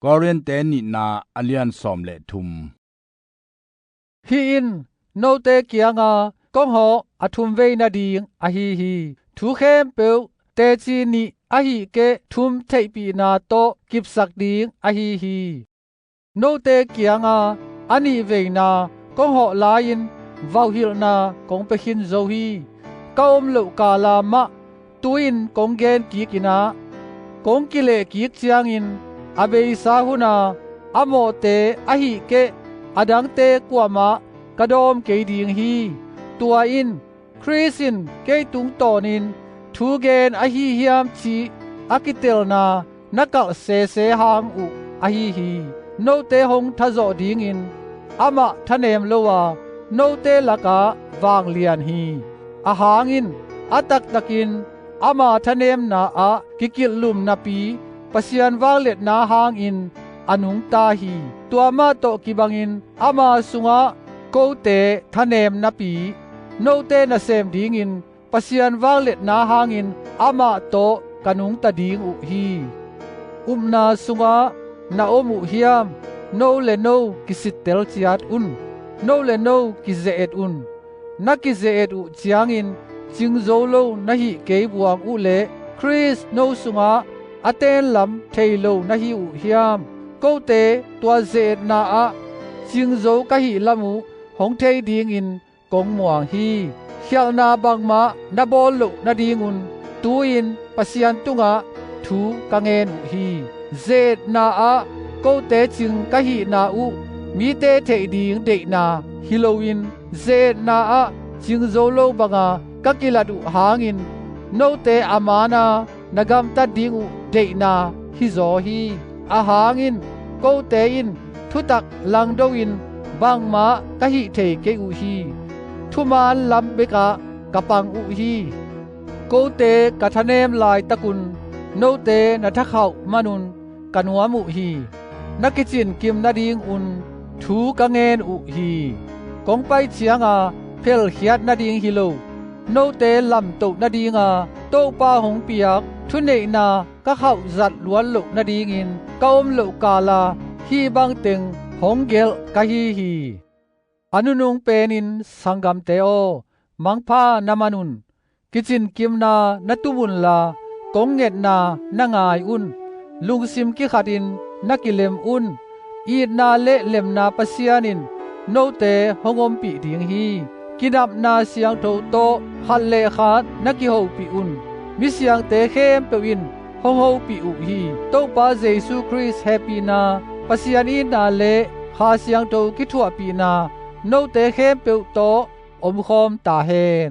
กอรินเตนินาอเลียนซอมเลทุมฮีอินโนเตเกียงากองหออทุมเวนาดีงอะฮีทุเข้มเปวเตจีนีอะฮีเกทุมเทปีนาโตกิบสักดีงอะฮีโนเตเกียงอันนี้เวนากองหอลายินวาวฮิลนากองเปขินโซฮีกอมโลกาลามะตุอินกองเกนกิกินากองกิเลกิกเจียงอินอเบอิสาหุนาอโมเตอะฮีเกอดังเตกวามะกะดอมเกดิงฮีตัวอินคริสินเกตุงตอนินทูเกนอะฮีฮิยามชีอากิเตลนานักเสเสหางอุอะฮีโนเตหงทะโจดิงอินอะมะทะเนมโลวาโนเตละกะวางเลียนฮีอะหางอินอะตักตะกินอะมาทะเนมนาอะกิกิลลุมนาปีปะเซียนวางเล็ดนาหางอินอนุงตาฮีตัวมาโตกิบังอินอามาสุงะโกเตทะเนมนาปีโนเตนะเซมดิงอินปะเซียนวางเล็ดนาหางอินอามาโตกะนุงตะดิงอุฮีนาสุงะนาโอมุฮิยามโนเลโนกิสิเตลจิอัดอุนโนเลโนกิเซเอดอุนนักกิเซเอดอุจียงอินจิงโซโลนะฮิเกบวงอุเลคริสโนสุงะอเตนลัมเทโลนะฮิอุฮิยามโกเตตัวเซดนาอะจิงโซกะฮิลามูหงเทดิงอินกงมวงฮีเขียวนาบังมานาบอลลุนาดิงุนตูอินปะเซียนตุงะทูกังเอนอุฮีเซดนาอะโกเตจิงกะฮินาอุมีเตเทดิงเดนาฮิโลวินเซดนาอะจิงโซโลบังากะกิลาดุหางอินโนเตอามานา nagam ta dingu deina hi zo hi a hangin ko te in thutak langdo in bangma ka hi the ke u hi thuman lam beka kapang u hi ko te kathanem lai takun no te na thakhau manun kanwa mu hi nakichin kim na ding un thu ka ngen u hi kong pai chianga phel khiat na ding hi lo no te lam to na dinga to pa hong piakทุเนนาก็เข้าจัดล้วนลุนาดีงินก้มลุกาลาฮีบังเต็งหงเกลกะฮีอนุนุงเปนินสังกัมเตโอมังพานามานุนกิจินกิมนานตุบุนลากงเงตนานางายอุนลุงซิมกิขัดินนักิเลมอุนอีนาเลเลมนาปะเซียนินโนเตหงอมปีดิงฮีกิดับนาเสียงโตโตฮัลเลขาดนักิโฮปีอุนมิเสียงเตเข้มเปวินฮงโฮปีอุฮีโตปาเยซูคริสแฮปปีนาปะเสียนีนาเลหาเสียงโตกิทั่วปีนาโนเตเข้มเปวโตอมคอมตาเฮน